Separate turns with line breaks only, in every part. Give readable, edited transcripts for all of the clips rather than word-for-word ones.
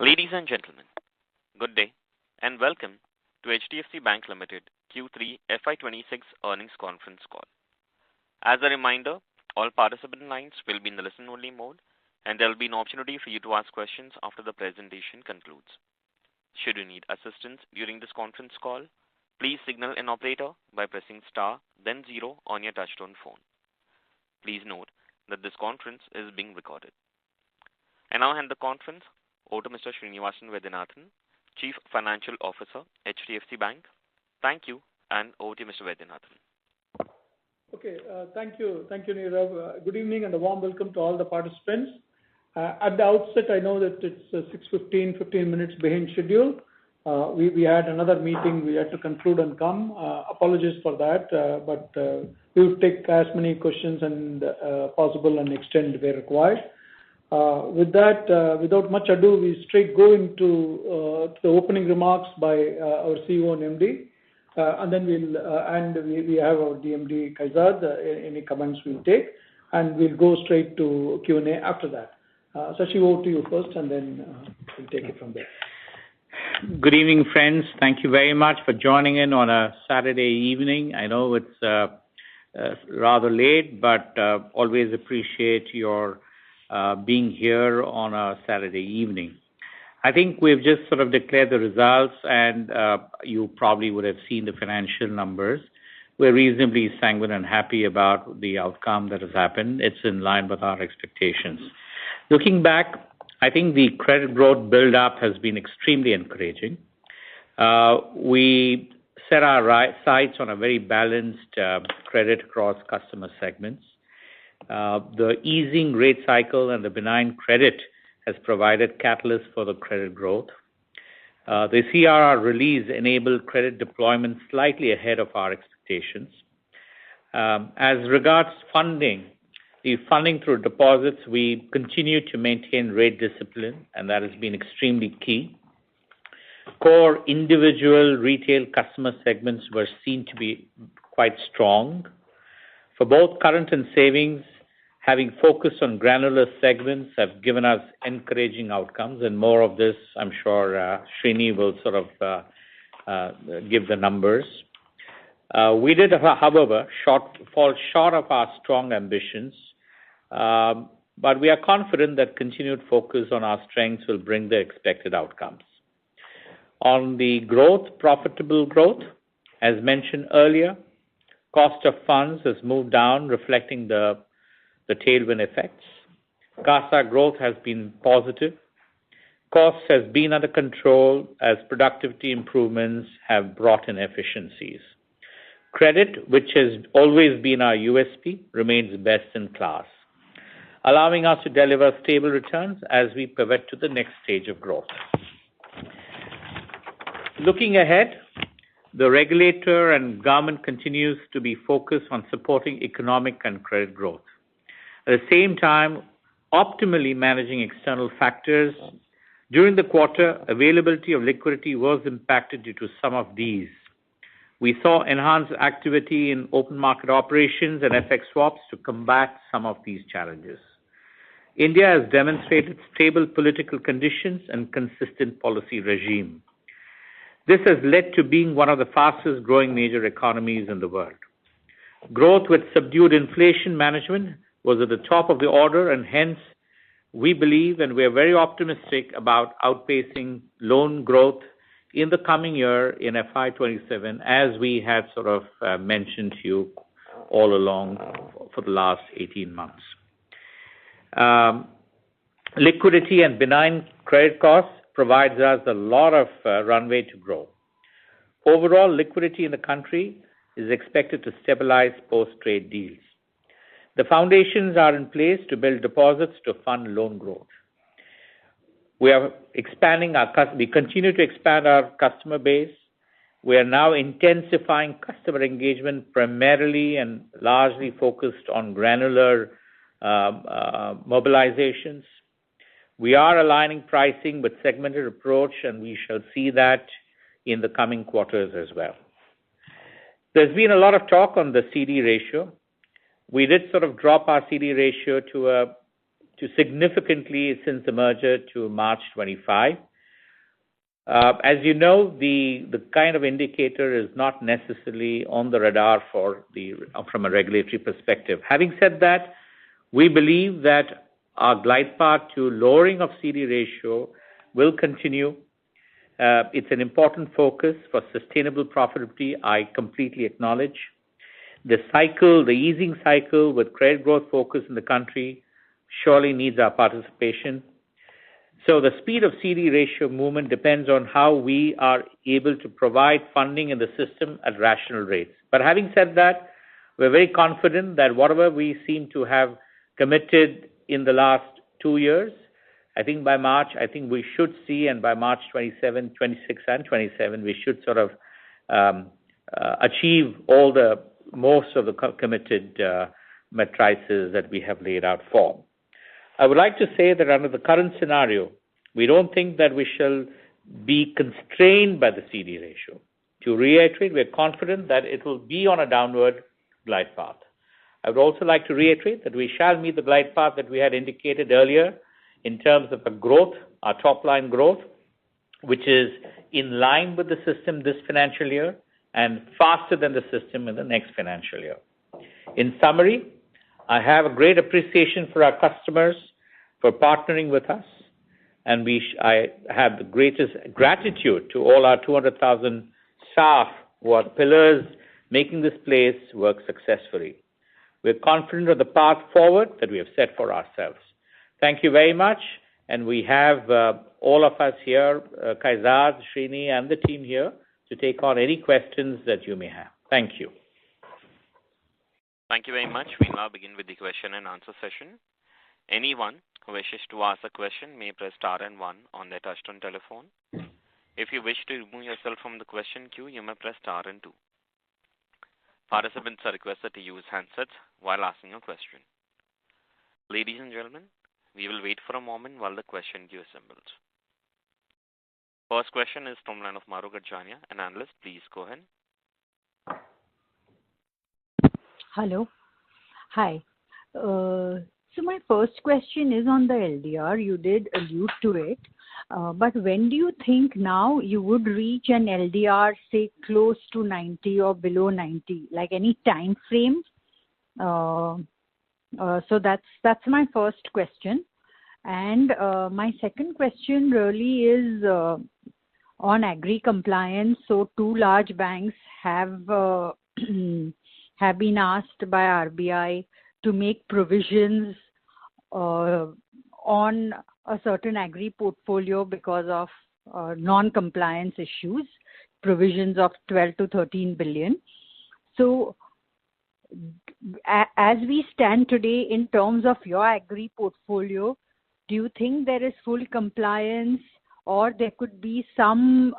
Ladies and gentlemen, good day and welcome to HDFC Bank Limited Q3 FY26 earnings conference call. As a reminder, all participant lines will be in the listen-only mode, and there will be an opportunity for you to ask questions after the presentation concludes. Should you need assistance during this conference call, please signal an operator by pressing star, then 0 on your touchtone phone. Please note that this conference is being recorded. I now hand the conference over to Mr. Srinivasan Vaidyanathan, Chief Financial Officer, HDFC Bank. Thank you, and over to you, Mr. Vaidyanathan.
Okay, thank you, Nirav. Good evening and a warm welcome to all the participants. At the outset, I know that it's 15 minutes behind schedule. We had another meeting we had to conclude and come. Apologies for that, but we will take as many questions and possible and extend where required. With that, without much ado, we straight go into the opening remarks by our CEO and MD, and then we have our DMD Kaizad. Any comments we'll take, and we'll go straight to Q&A after that. Sashi, over to you first, and then we'll take it from there.
Good evening, friends. Thank you very much for joining in on a Saturday evening. I know it's rather late, but always appreciate your being here on a Saturday evening. I think we've just sort of declared the results, and you probably would have seen the financial numbers. We're reasonably sanguine and happy about the outcome that has happened. It's in line with our expectations. Looking back, I think the credit growth build-up has been extremely encouraging. We set our sights on a very balanced credit across customer segments. The easing rate cycle and the benign credit has provided catalyst for the credit growth. The CRR release enabled credit deployment slightly ahead of our expectations. As regards funding, the funding through deposits, we continue to maintain rate discipline, and that has been extremely key. Core individual retail customer segments were seen to be quite strong. For both current and savings, having focused on granular segments have given us encouraging outcomes, and more of this, I'm sure Srini will sort of give the numbers. We did, however, fall short of our strong ambitions, but we are confident that continued focus on our strengths will bring the expected outcomes. On the growth, profitable growth, as mentioned earlier, cost of funds has moved down, reflecting the tailwind effects. CASA growth has been positive. Costs has been under control as productivity improvements have brought in efficiencies. Credit, which has always been our USP, remains best in class, allowing us to deliver stable returns as we pivot to the next stage of growth. Looking ahead, the regulator and government continues to be focused on supporting economic and credit growth. At the same time, optimally managing external factors. During the quarter, availability of liquidity was impacted due to some of these. We saw enhanced activity in open market operations and FX swaps to combat some of these challenges. India has demonstrated stable political conditions and consistent policy regime. This has led to being one of the fastest growing major economies in the world. Growth with subdued inflation management was at the top of the order, and hence we believe and we are very optimistic about outpacing loan growth in the coming year in FY27, as we had sort of mentioned to you all along for the last 18 months. Liquidity and benign credit costs provides us a lot of runway to grow. Overall, liquidity in the country is expected to stabilize post-trade deals. The foundations are in place to build deposits to fund loan growth. We continue to expand our customer base. We are now intensifying customer engagement primarily and largely focused on granular mobilizations. We are aligning pricing with segmented approach, and we shall see that in the coming quarters as well. There's been a lot of talk on the CD ratio. We did sort of drop our CD ratio to significantly since the merger to March 25. As you know, the kind of indicator is not necessarily on the radar from a regulatory perspective. Having said that, we believe that our glide path to lowering of CD ratio will continue. It's an important focus for sustainable profitability, I completely acknowledge. The easing cycle with credit growth focus in the country surely needs our participation. So the speed of CD ratio movement depends on how we are able to provide funding in the system at rational rates. But having said that, we're very confident that whatever we seem to have committed in the last 2 years, I think by March, we should see, and by March 27, 26, and 27, we should sort of achieve most of the committed matrices that we have laid out for. I would like to say that under the current scenario, we don't think that we shall be constrained by the CD ratio. To reiterate, we're confident that it will be on a downward glide path. I would also like to reiterate that we shall meet the glide path that we had indicated earlier in terms of the growth, our top-line growth, which is in line with the system this financial year and faster than the system in the next financial year. In summary, I have a great appreciation for our customers for partnering with us, and I have the greatest gratitude to all our 200,000 staff who are pillars making this place work successfully. We're confident of the path forward that we have set for ourselves. Thank you very much, and we have all of us here, Kaizad, Srini, and the team here to take on any questions that you may have. Thank you.
Thank you very much. We now begin with the question and answer session. Anyone who wishes to ask a question may press star and 1 on their touchtone telephone. If you wish to remove yourself from the question queue, you may press star and 2. Participants are requested to use handsets while asking a question. Ladies and gentlemen, we will wait for a moment while the question queue assembles. First question is from line of Mahrukh Adajania, an analyst. Please go ahead.
Hello. Hi. So my first question is on the LDR. You did allude to it. But when do you think now you would reach an LDR, say, close to 90 or below 90? Like any time frame? So that's my first question. And my second question really is on agri compliance. So 2 large banks have been asked by RBI to make provisions on a certain agri portfolio because of non-compliance issues, provisions of 12 to 13 billion. So as we stand today in terms of your agri portfolio, do you think there is full compliance or there could be some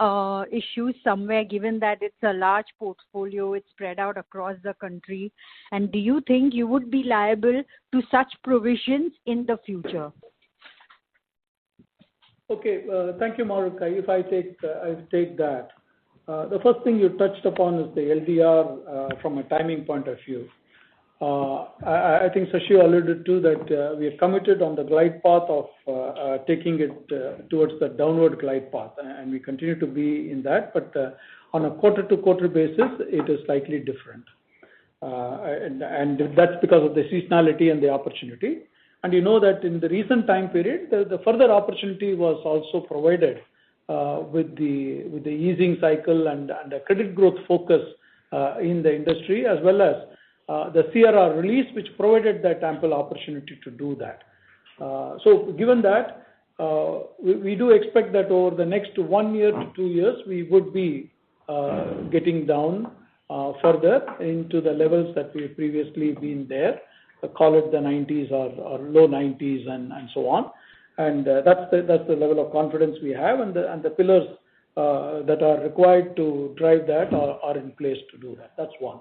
issues somewhere given that it's a large portfolio, it's spread out across the country? And do you think you would be liable to such provisions in the future?
Okay, thank you, Mahrukh. If I take that. The first thing you touched upon is the LDR from a timing point of view. I think Shashi alluded to that we are committed on the glide path of taking it towards the downward glide path, and we continue to be in that, but on a quarter-to-quarter basis, it is slightly different. And that's because of the seasonality and the opportunity. And you know that in the recent time period, the further opportunity was also provided with the easing cycle and the credit growth focus in the industry, as well as the CRR release, which provided that ample opportunity to do that. So given that, we do expect that over the next 1 year to 2 years, we would be getting down further into the levels that we've previously been there, call it the 90s or low 90s and so on. And that's the level of confidence we have, and the pillars that are required to drive that are in place to do that. That's one.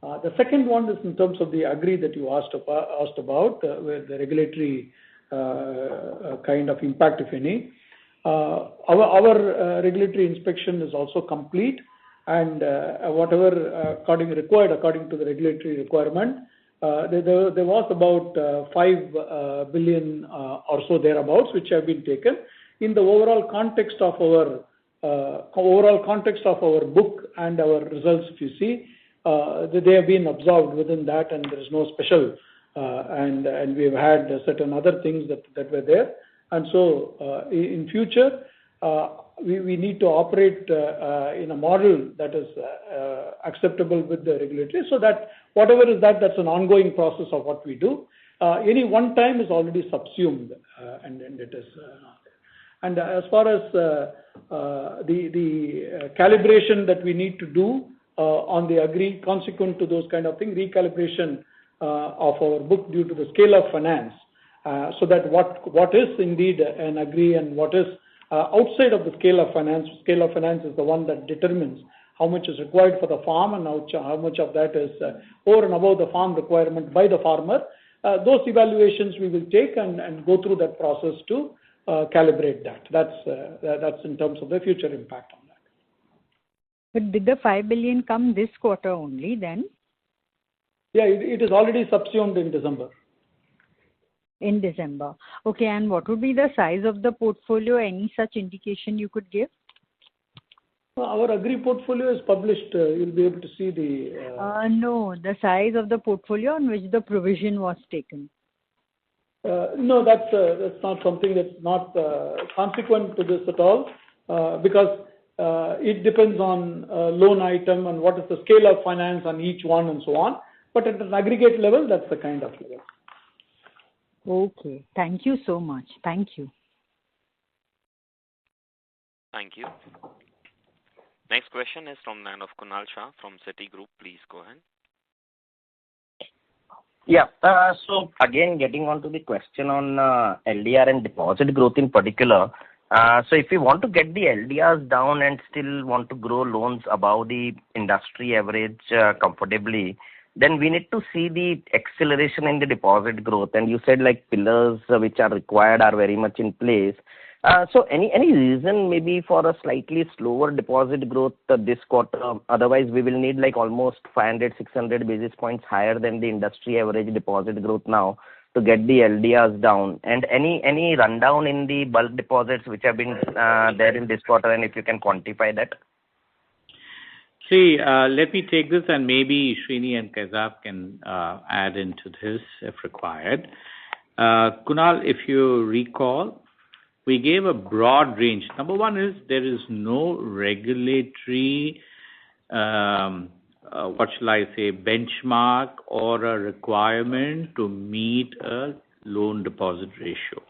The second one is in terms of the agri that you asked about, where the regulatory kind of impact, if any. Our regulatory inspection is also complete, and whatever required according to the regulatory requirement, there was about 5 billion or so thereabouts, which have been taken. In the overall context of our overall context of our book and our results, if you see, they have been absorbed within that, and there is no special. And we've had certain other things that were there. And so in future, we need to operate in a model that is acceptable with the regulatory, so that whatever is that's an ongoing process of what we do. Any one time is already subsumed, and it is not there. And as far as the calibration that we need to do on the agri, consequent to those kind of things, recalibration of our book due to the scale of finance, so that what is indeed an agri and what is outside of the scale of finance. Scale of finance is the one that determines how much is required for the farm and how much of that is over and above the farm requirement by the farmer. Those evaluations we will take and go through that process to calibrate that. That's in terms of the future impact on that.
But did the 5 billion come this quarter only then?
Yeah, it is already subsumed in December.
In December. Okay, and what would be the size of the portfolio? Any such indication you could give?
Our agri portfolio is published. You'll be able to see the...
No, the size of the portfolio on which the provision was taken.
No, that's not something that's not consequent to this at all, because it depends on loan item and what is the scale of finance on each one and so on. But at an aggregate level, that's the kind of level.
Okay. Thank you so much. Thank you.
Thank you. Next question is from the line of Kunal Shah from Citigroup. Please go ahead.
Yeah. So again, getting on to the question on LDR and deposit growth in particular. So if you want to get the LDRs down and still want to grow loans above the industry average comfortably, then we need to see the acceleration in the deposit growth. And you said like pillars which are required are very much in place. So any reason maybe for a slightly slower deposit growth this quarter? Otherwise, we will need like almost 500, 600 basis points higher than the industry average deposit growth now to get the LDRs down. And any rundown in the bulk deposits which have been there in this quarter, and if you can quantify that?
See, let me take this, and maybe Srini and Kaizab can add into this if required. Kunal, if you recall, we gave a broad range. Number one is there is no regulatory, benchmark or a requirement to meet a loan deposit ratio.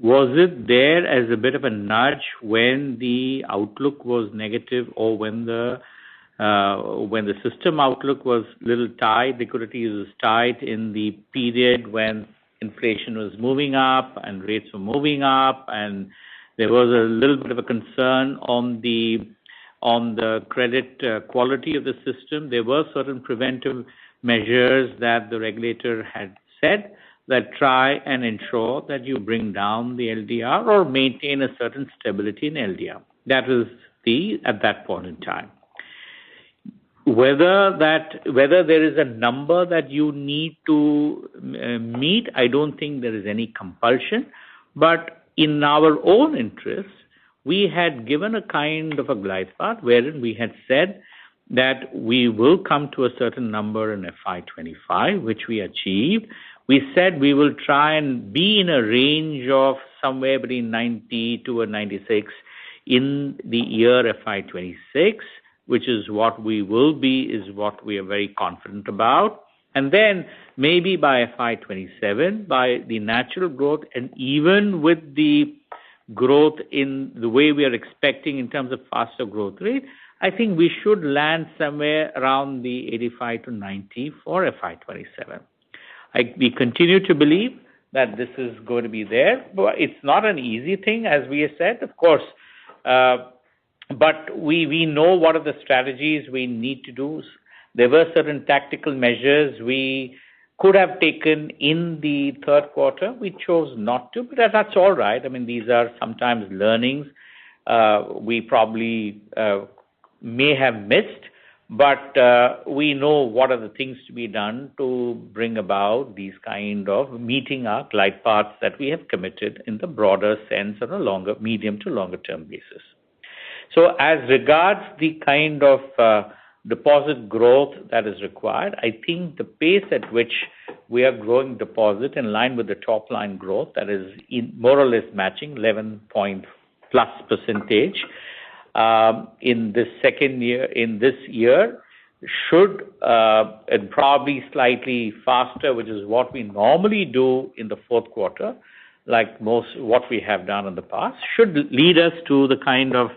Was it there as a bit of a nudge when the outlook was negative, or when the system outlook was little tight, liquidity was tight in the period when inflation was moving up and rates were moving up, and there was a little bit of a concern on the credit quality of the system? There were certain preventive measures that the regulator had said that try and ensure that you bring down the LDR or maintain a certain stability in LDR. That was at that point in time. Whether there is a number that you need to meet, I don't think there is any compulsion. But in our own interest, we had given a kind of a glide path wherein we had said that we will come to a certain number in FY25, which we achieved. We said we will try and be in a range of somewhere between 90 to a 96 in the year FY26, which is what we will be, is what we are very confident about. And then maybe by FY27, by the natural growth, and even with the growth in the way we are expecting in terms of faster growth rate, I think we should land somewhere around the 85 to 90 for FY27. We continue to believe that this is going to be there, but it's not an easy thing, as we have said, of course. But we know what are the strategies we need to do. There were certain tactical measures we could have taken in the third quarter. We chose not to, but that's all right. I mean, these are sometimes learnings we probably may have missed, but we know what are the things to be done to bring about these kind of meeting our glide paths that we have committed in the broader sense on a medium to longer term basis. So as regards the kind of deposit growth that is required, I think the pace at which we are growing deposit in line with the top line growth, that is more or less matching 11 point plus percentage in this year should and probably slightly faster, which is what we normally do in the fourth quarter, like most what we have done in the past, should lead us to the kind of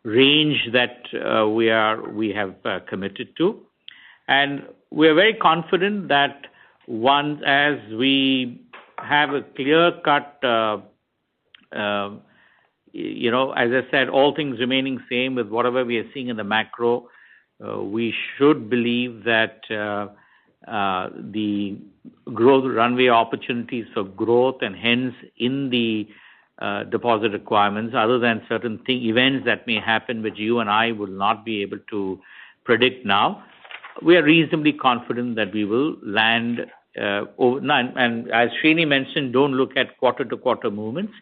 range that we have committed to. And we are very confident that once as we have a clear-cut, as I said, all things remaining same with whatever we are seeing in the macro, we should believe that the growth runway opportunities for growth and hence in the deposit requirements, other than certain events that may happen which you and I will not be able to predict now, we are reasonably confident that we will land overnight. And as Srini mentioned, don't look at quarter-to-quarter movements.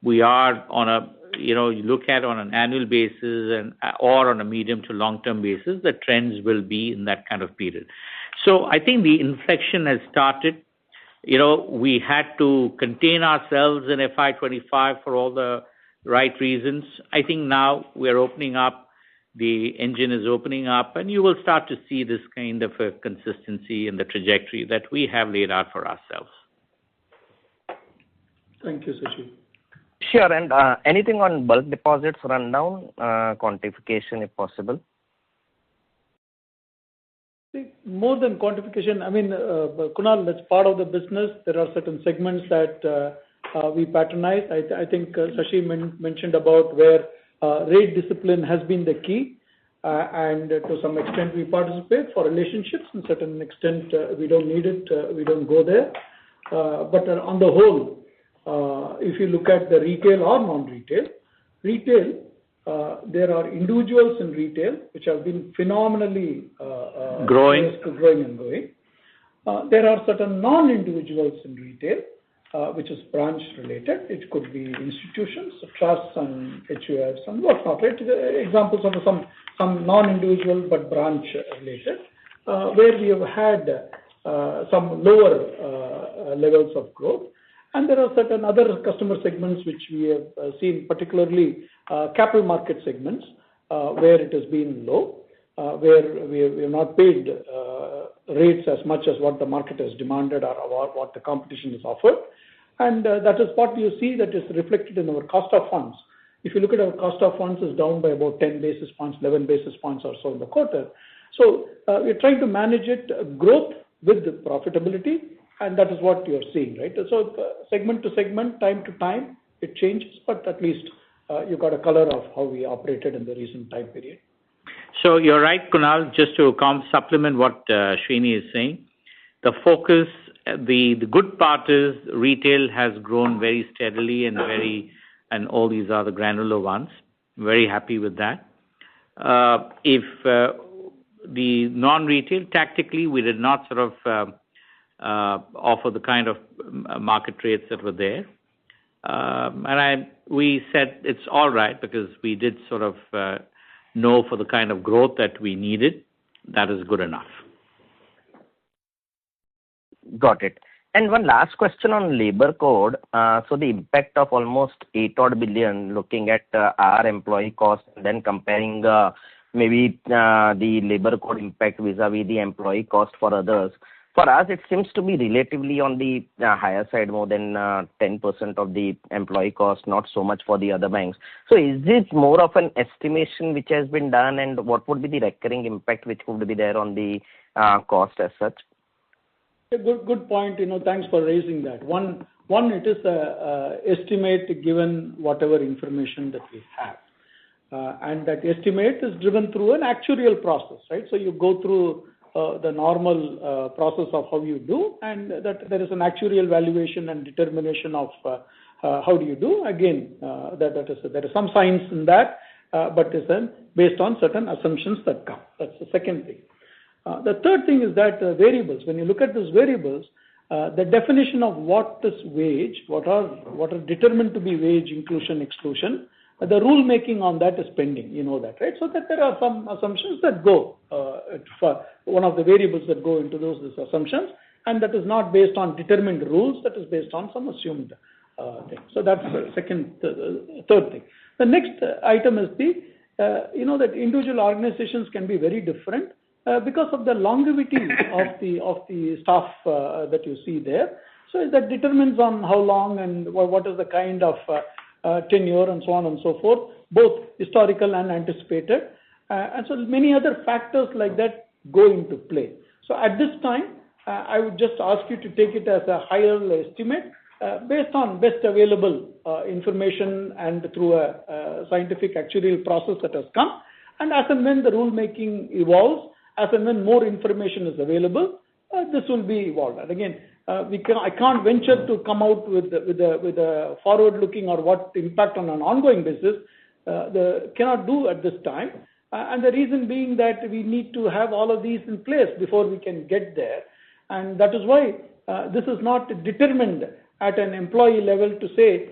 We are on a, you look at on an annual basis and or on a medium to long-term basis, the trends will be in that kind of period. So I think the inflection has started. We had to contain ourselves in FY25 for all the right reasons. I think now we're opening up, the engine is opening up, and you will start to see this kind of a consistency in the trajectory that we have laid out for ourselves.
Thank you, Sashi.
Sure. And anything on bulk deposits rundown, quantification if possible?
More than quantification, I mean, Kunal, that's part of the business. There are certain segments that we patronize. I think Sashi mentioned about where rate discipline has been the key, and to some extent we participate for relationships. To a certain extent, we don't need it, we don't go there. But on the whole, if you look at the retail or non-retail, there are individuals in retail which have been phenomenally
growing
and growing. There are certain non-individuals in retail, which is branch related. It could be institutions, trusts and HUFs and whatnot. Right? Examples of some non-individual but branch related, where we have had some lower levels of growth. And there are certain other customer segments which we have seen, particularly capital market segments, where it has been low, where we have not paid rates as much as what the market has demanded or what the competition has offered. And that is what you see that is reflected in our cost of funds. If you look at our cost of funds, is down by about 10 basis points, 11 basis points or so in the quarter. So we're trying to manage it, growth with profitability, and that is what you're seeing, right? So segment to segment, time to time, it changes, but at least you got a color of how we operated in the recent time period.
So you're right, Kunal, just to supplement what Srini is saying. The focus, the good part is retail has grown very steadily and all these are the granular ones. Very happy with that. If the non-retail, tactically, we did not sort of offer the kind of market rates that were there. And we said it's all right because we did sort of know for the kind of growth that we needed, that is good enough.
Got it. And one last question on labor code. So the impact of almost 8 odd billion, looking at our employee cost, and then comparing maybe the labor code impact vis-a-vis the employee cost for others. For us, it seems to be relatively on the higher side, more than 10% of the employee cost, not so much for the other banks. So is this more of an estimation which has been done, and what would be the recurring impact which would be there on the cost as such?
A good point. Thanks for raising that. One, it is a estimate given whatever information that we have. And that estimate is driven through an actuarial process, right? So you go through the normal process of how you do, and that there is an actuarial valuation and determination of how do you do. Again, there is some science in that, but it's based on certain assumptions that come. That's the second thing. The third thing is that variables. When you look at those variables, the definition of what is wage, what are determined to be wage inclusion, exclusion, the rule making on that is pending. You know that, right? So that there are some assumptions that go for one of the variables that go into those assumptions, and that is not based on determined rules. That is based on some assumed thing. So that's the third thing. The next item is that individual organizations can be very different because of the longevity of the staff that you see there. So that determines on how long and what is the kind of tenure and so on and so forth, both historical and anticipated. And so many other factors like that go into play. So at this time, I would just ask you to take it as a higher estimate based on best available information and through a scientific actuarial process that has come. And as and when the rule making evolves, as and when more information is available, this will be evolved. And again, I can't venture to come out with a forward-looking or what impact on an ongoing basis. Cannot do at this time. And the reason being that we need to have all of these in place before we can get there. And that is why this is not determined at an employee level to say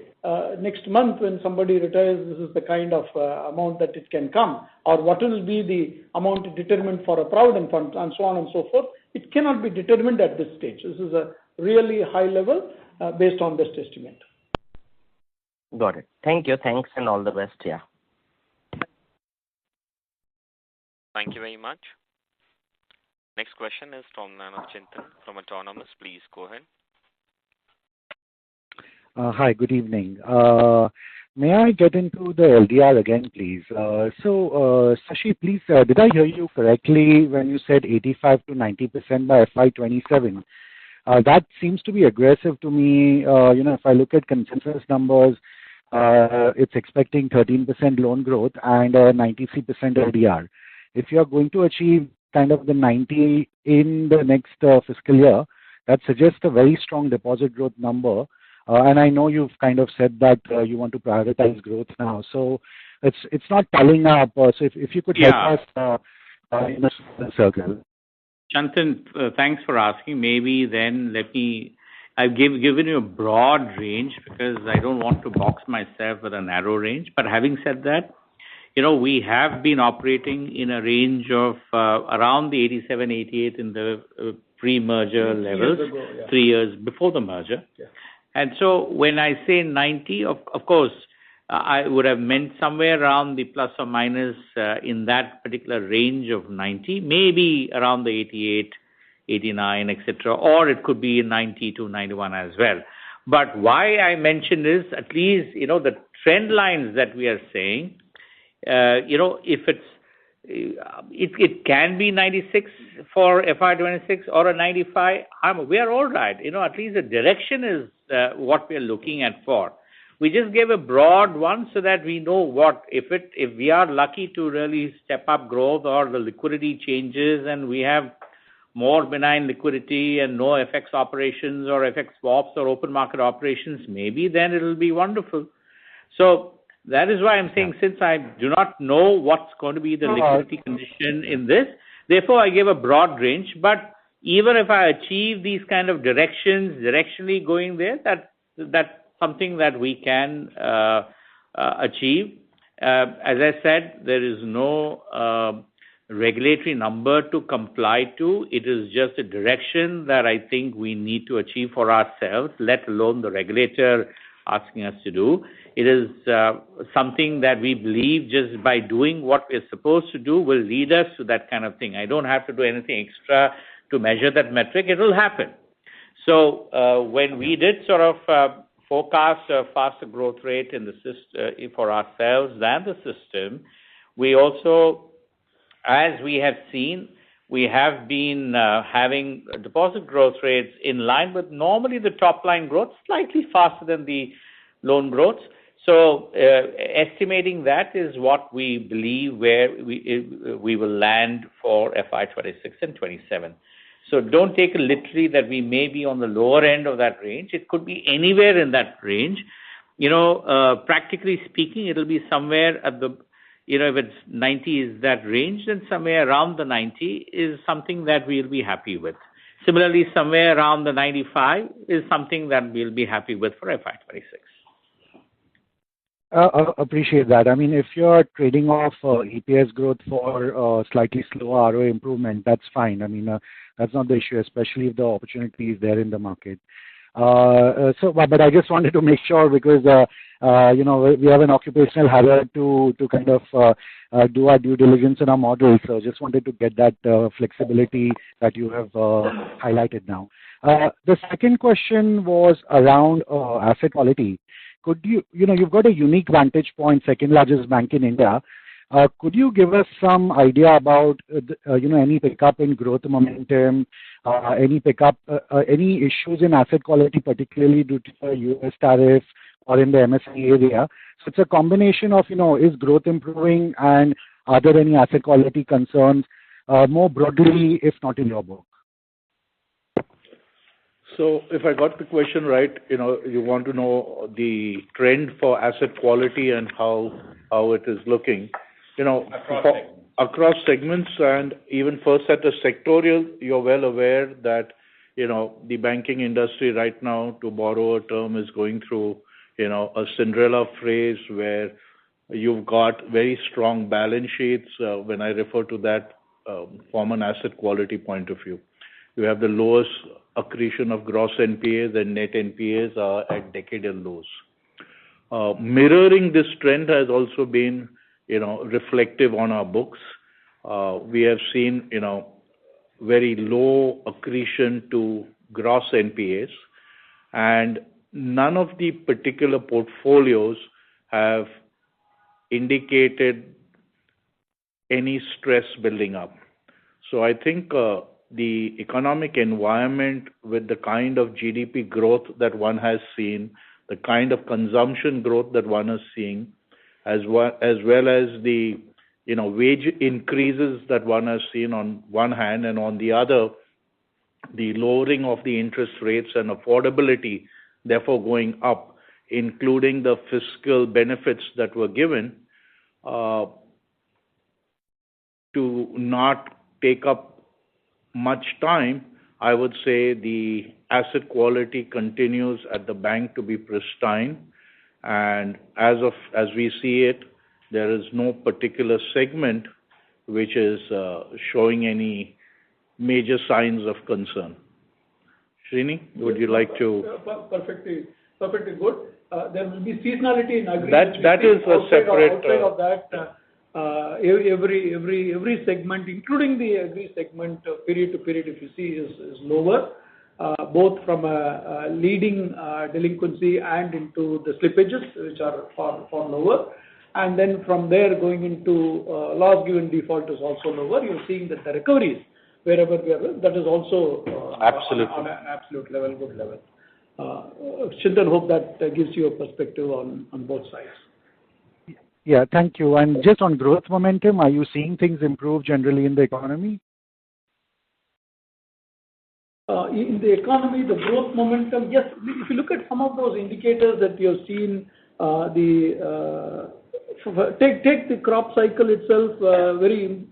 next month when somebody retires, this is the kind of amount that it can come, or what will be the amount determined for a provident fund, and so on and so forth. It cannot be determined at this stage. This is a really high level based on best estimate.
Got it. Thank you. Thanks and all the best. Yeah.
Thank you very much. Next question is from Nanav Chintan from Autonomous. Please go ahead.
Hi, good evening. May I get into the LDR again, please? Sashi, please, did I hear you correctly when you said 85 to 90% by FY27? That seems to be aggressive to me. If I look at consensus numbers, it's expecting 13% loan growth and 93% LDR. If you are going to achieve kind of the 90 in the next fiscal year, that suggests a very strong deposit growth number. And I know you've kind of said that you want to prioritize growth now. So it's not telling up. So if you could help us in a circle.
Chantan, thanks for asking. Maybe then I've given you a broad range because I don't want to box myself with a narrow range. But having said that, we have been operating in a range of around the 87, 88 in the pre-merger levels, 3 years before the merger.
Yeah.
And so when I say 90, of course, I would have meant somewhere around the plus or minus in that particular range of 90, maybe around the 88, 89, etc. Or it could be 90 to 91 as well. But why I mentioned is at least, the trend lines that we are saying, if it can be 96 for FY26 or a 95, we are all right. At least the direction is what we are looking at for. We just gave a broad one so that we know if we are lucky to really step up growth or the liquidity changes and we have more benign liquidity and no FX operations or FX swaps or open market operations, maybe then it will be wonderful. So that is why I'm saying since I do not know what's going to be the liquidity condition in this, therefore I gave a broad range. But even if I achieve these kind of directionally going there, that's something that we can achieve. As I said, there is no regulatory number to comply to. It is just a direction that I think we need to achieve for ourselves, let alone the regulator asking us to do. It is something that we believe just by doing what we're supposed to do will lead us to that kind of thing. I don't have to do anything extra to measure that metric. It will happen. So when we did sort of forecast a faster growth rate in the system for ourselves than the system, we also, as we have seen, we have been having deposit growth rates in line with normally the top line growth, slightly faster than the loan growth. So estimating that is what we believe where we will land for FY26 and 27. So don't take it literally that we may be on the lower end of that range. It could be anywhere in that range. Practically speaking, it'll be somewhere at the, if it's 90 is that range, then somewhere around the 90 is something that we'll be happy with. Similarly, somewhere around the 95 is something that we'll be happy with for FY26.
Appreciate that. I mean, if you're trading off EPS growth for slightly slower ROA improvement, that's fine. I mean, that's not the issue, especially if the opportunity is there in the market. But I just wanted to make sure because, we have an occupational hazard to kind of do our due diligence in our model. So just wanted to get that flexibility that you have highlighted now. The second question was around asset quality. Could you've got a unique vantage point, second largest bank in India. Could you give us some idea about, any pickup in growth momentum, any issues in asset quality, particularly due to the U.S. tariff or in the MSME area? So it's a combination of, is growth improving and are there any asset quality concerns more broadly, if not in your book?
So if I got the question right, you want to know the trend for asset quality and how it is looking. Across segments and even first at the sectorial, you're well aware that, the banking industry right now, to borrow a term, is going through, a Cinderella phase where you've got very strong balance sheets. When I refer to that from an asset quality point of view, you have the lowest accretion of gross NPAs and net NPAs are at decadal lows. Mirroring this trend has also been, reflective on our books. We have seen, very low accretion to gross NPAs, and none of the particular portfolios have indicated any stress building up. So I think the economic environment with the kind of GDP growth that one has seen, the kind of consumption growth that one is seeing, as well as the wage increases that one has seen on one hand, and on the other, the lowering of the interest rates and affordability, therefore going up, including the fiscal benefits that were given, to not take up much time. I would say the asset quality continues at the bank to be pristine, and as we see it, there is no particular segment which is showing any major signs of concern. Srini, would you like to?
Perfectly good. There will be seasonality in agri.
That is a separate.
Outside of that, every segment, including the agri segment, period to period, if you see, is lower, both from a leading delinquency and into the slippages, which are far lower. And then from there, going into loss given default is also lower. You're seeing that the recoveries, wherever we are, that is also
Absolutely.
On an absolute level, good level. Chintan, hope that gives you a perspective on both sides.
Yeah, thank you. And just on growth momentum, are you seeing things improve generally in the economy?
In the economy, the growth momentum, yes. If you look at some of those indicators that you have seen, take the crop cycle itself, very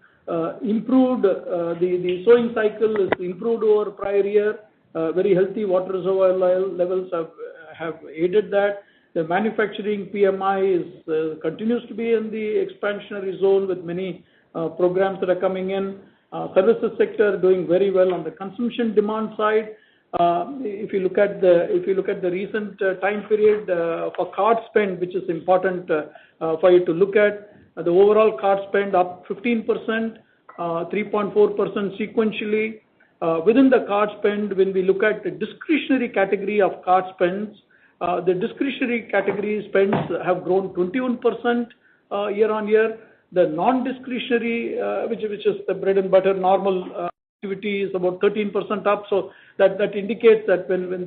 improved. The sowing cycle is improved over prior year. Very healthy water reservoir levels have aided that. The manufacturing PMI continues to be in the expansionary zone with many programs that are coming in. Services sector doing very well on the consumption demand side. If you look at the recent time period for card spend, which is important for you to look at, the overall card spend up 15%, 3.4% sequentially. Within the card spend, when we look at the discretionary category of card spends, the discretionary category spends have grown 21% year on year. The non-discretionary, which is the bread and butter normal activity, is about 13% up. So that indicates that when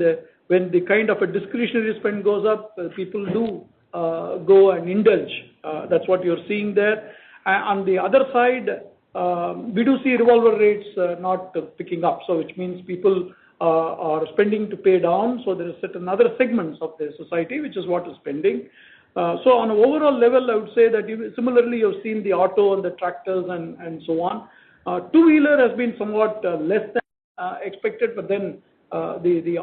the kind of a discretionary spend goes up, people do go and indulge. That's what you're seeing there. On the other side, we do see revolver rates not picking up, so which means people are spending to pay down. So there is certain other segments of the society which is what is spending. So on an overall level, I would say that similarly you've seen the auto and the tractors and so on. Two-wheeler has been somewhat less than expected, but then the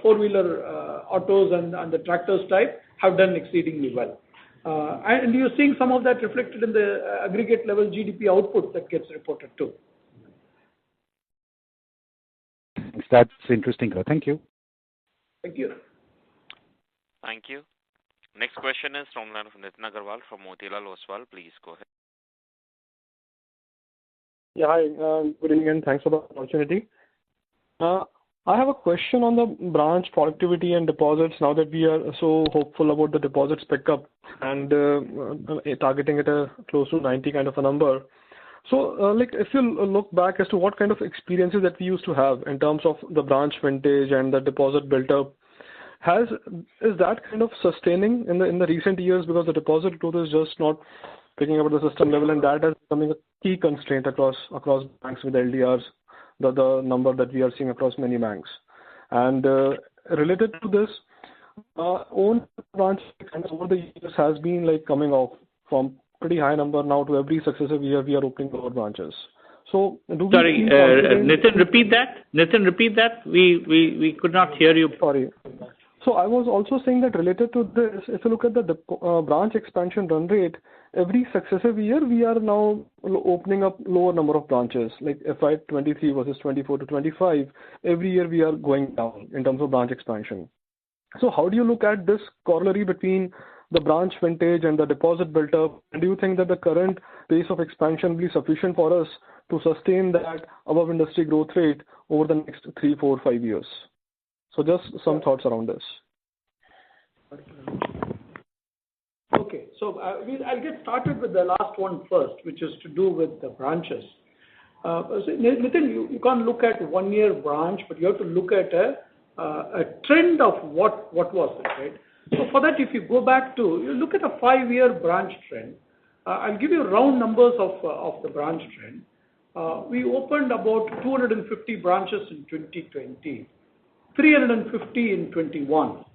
four-wheeler autos and the tractors type have done exceedingly well. And you're seeing some of that reflected in the aggregate level GDP output that gets reported too.
That's interesting. Thank you.
Thank you.
Thank you. Next question is from Nitin Agarwal from Motilal Oswal. Please go ahead.
Yeah, hi. Good evening and thanks for the opportunity. I have a question on the branch productivity and deposits now that we are so hopeful about the deposits pickup and targeting at a close to 90 kind of a number. So, if you look back as to what kind of experiences that we used to have in terms of the branch vintage and the deposit built up, is that kind of sustaining in the recent years, because the deposit growth is just not picking up at the system level, and that is becoming a key constraint across banks with LDRs, the number that we are seeing across many banks. And related to this, own branch over the years has been coming off from pretty high number now to every successive year we are opening more branches. So do we
Sorry, Nitin, repeat that. We could not hear you.
Sorry. So I was also saying that related to this, if you look at the branch expansion run rate, every successive year we are now opening up lower number of branches, like FY23 versus 24 to 25. Every year we are going down in terms of branch expansion. So how do you look at this corollary between the branch vintage and the deposit built up? And do you think that the current pace of expansion will be sufficient for us to sustain that above industry growth rate over the next 3, 4, 5 years? So just some thoughts around this.
Okay, so I'll get started with the last one first, which is to do with the branches. So Nitin, you can't look at 1 year branch, but you have to look at a trend of what was it, right? So for that, if you go back to, you look at a 5-year branch trend, I'll give you round numbers of the branch trend. We opened about 250 branches in 2020, 350 in 21,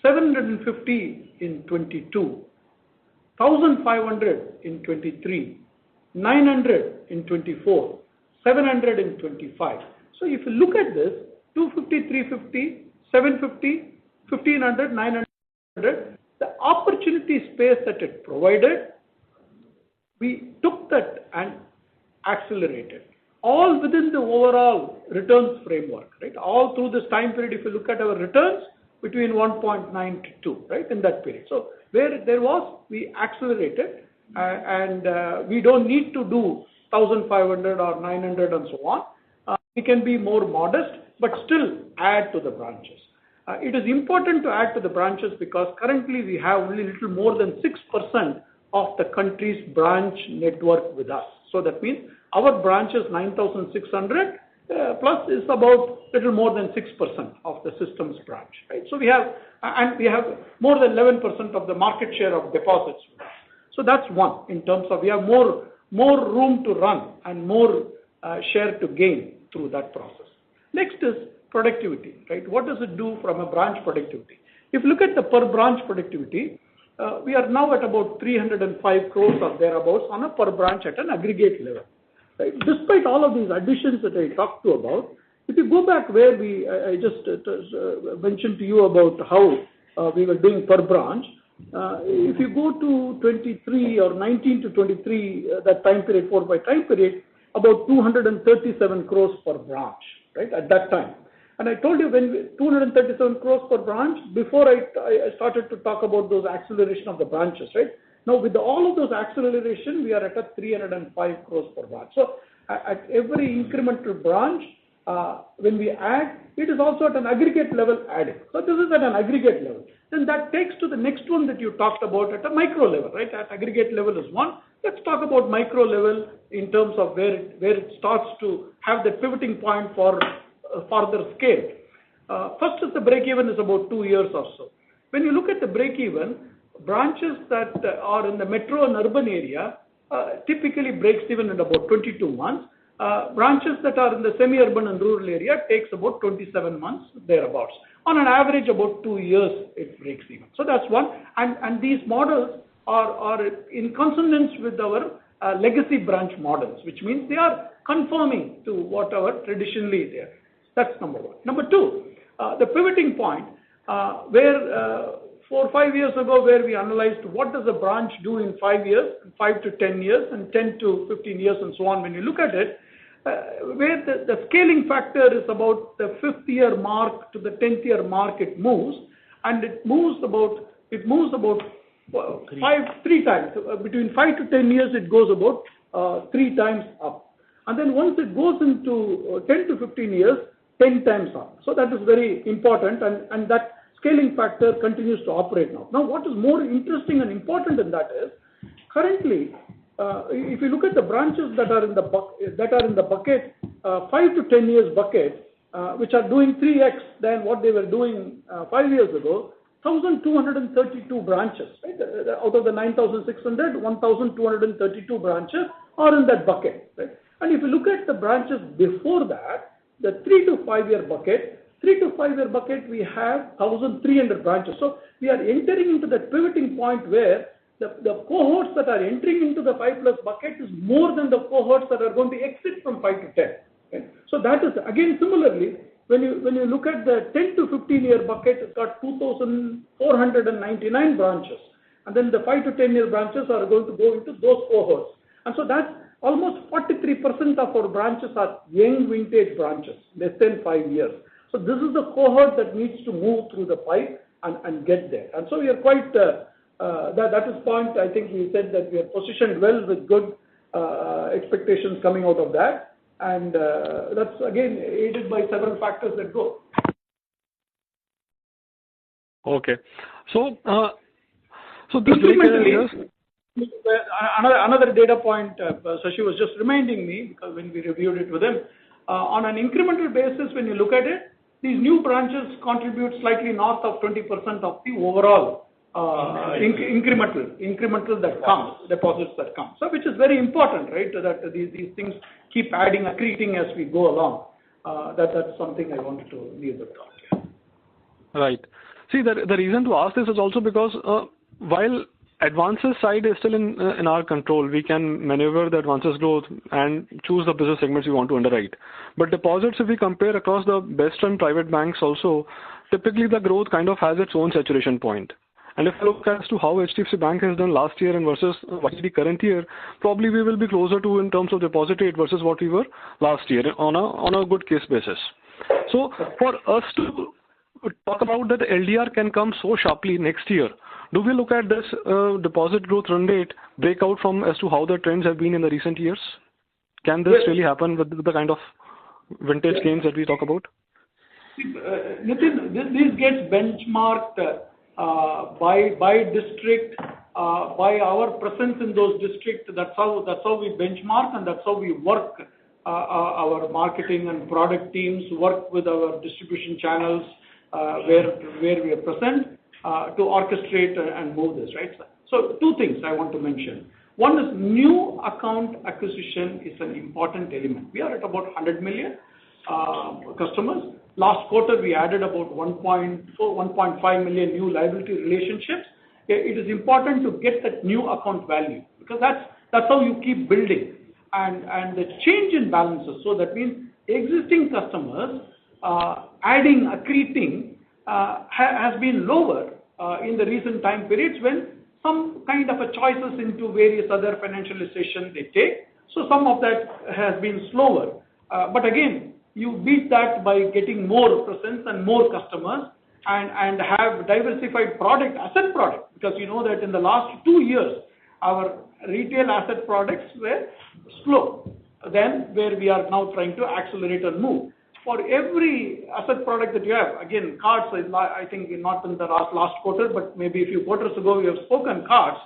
750 in 22, 1,500 in 23, 900 in 24, 700 in 25. So if you look at this, 250, 350, 750, 1,500, 900, the opportunity space that it provided, we took that and accelerated. All within the overall returns framework, right? All through this time period, if you look at our returns, between 1.9 to 2, right, in that period. So where there was, we accelerated, and we don't need to do 1,500 or 900 and so on. We can be more modest, but still add to the branches. It is important to add to the branches because currently we have only little more than 6% of the country's branch network with us. So that means our branches 9,600 plus is about little more than 6% of the system's branch, right? So we have more than 11% of the market share of deposits with us. So that's one, in terms of we have more room to run and more share to gain through that process. Next is productivity, right? What does it do from a branch productivity? If you look at the per branch productivity, we are now at about 305 crores or thereabouts on a per branch at an aggregate level. Right? Despite all of these additions that I talked to about, if you go back where I just mentioned to you about how we were doing per branch, if you go to 23 or 19 to 23, that time period, 4 time period, about 237 crores per branch, right, at that time. And I told you 237 crores per branch before I started to talk about those acceleration of the branches, right? Now with all of those acceleration, we are at a 305 crores per branch. So at every incremental branch, when we add, it is also at an aggregate level added. So this is at an aggregate level. Then that takes to the next one that you talked about at a micro level, right? At aggregate level is one. Let's talk about micro level in terms of where it starts to have the pivoting point for further scale. First is the break even is about 2 years or so. When you look at the break even, branches that are in the metro and urban area typically breaks even in about 22 months. Branches that are in the semi-urban and rural area takes about 27 months thereabouts. On an average, about 2 years it breaks even. So that's one. And these models are in consonance with our legacy branch models, which means they are conforming to whatever traditionally there. That's number one. Number two, the pivoting point where 4 or 5 years ago, where we analyzed what does a branch do in 5 years, 5 to 10 years, and 10 to 15 years, and so on. When you look at it, where the scaling factor is about the 5th year mark to the 10th year mark, it moves, and it moves about three times. Between 5 to 10 years, it goes about 3 times up. And then once it goes into 10 to 15 years, 10 times up. So that is very important, and that scaling factor continues to operate now. Now, what is more interesting and important in that is, currently, if you look at the branches that are in the bucket, 5 to 10 years bucket, which are doing 3x than what they were doing 5 years ago, 1,232 branches, right? Out of the 9,600, 1,232 branches are in that bucket, right? And if you look at the branches before that, the 3 to 5 year bucket, we have 1,300 branches. So we are entering into that pivoting point where the cohorts that are entering into the 5 plus bucket is more than the cohorts that are going to exit from 5 to 10. Okay? So that is, again, similarly, when you look at the 10 to 15 year bucket, it's got 2,499 branches. And then the 5 to 10 year branches are going to go into those cohorts. And so that's almost 43% of our branches are young vintage branches, less than 5 years. So this is the cohort that needs to move through the pipe and get there. And so we are quite, that is point, I think we said that we are positioned well with good expectations coming out of that. And that's again aided by several factors that go.
Okay. So
incrementally, another data point, Sashi was just reminding me, because when we reviewed it with him, on an incremental basis, when you look at it, these new branches contribute slightly north of 20% of the overall incremental that comes, deposits that come. So which is very important, right? That these things keep adding, accreting as we go along. That's something I wanted to leave with thought.
Right. See, the reason to ask this is also because while advances side is still in our control, we can maneuver the advances growth and choose the business segments we want to underwrite. But deposits, if we compare across the best run private banks also, typically the growth kind of has its own saturation point. And if I look as to how HDFC Bank has done last year and versus what is the current year, probably we will be closer to in terms of deposit rate versus what we were last year on a good case basis. So for us to talk about that the LDR can come so sharply next year, do we look at this deposit growth run rate breakout from as to how the trends have been in the recent years? Can this really happen with the kind of vintage gains that we talk about?
Nitin, this gets benchmarked by district, by our presence in those districts. That's how we benchmark, and that's how we work. Our marketing and product teams work with our distribution channels where we are present to orchestrate and move this, right? So 2 things I want to mention. One is new account acquisition is an important element. We are at about 100 million customers. Last quarter, we added about 1.5 million new liability relationships. It is important to get that new account value, because that's how you keep building. And the change in balances, so that means existing customers accreting has been lower in the recent time periods when some kind of a choices into various other financial institutions they take. So some of that has been slower. But again, you beat that by getting more presence and more customers and have diversified asset product, because you know that in the last 2 years, our retail asset products were slow than where we are now trying to accelerate and move. For every asset product that you have, again, cards, I think not in the last quarter, but maybe a few quarters ago, we have spoken cards.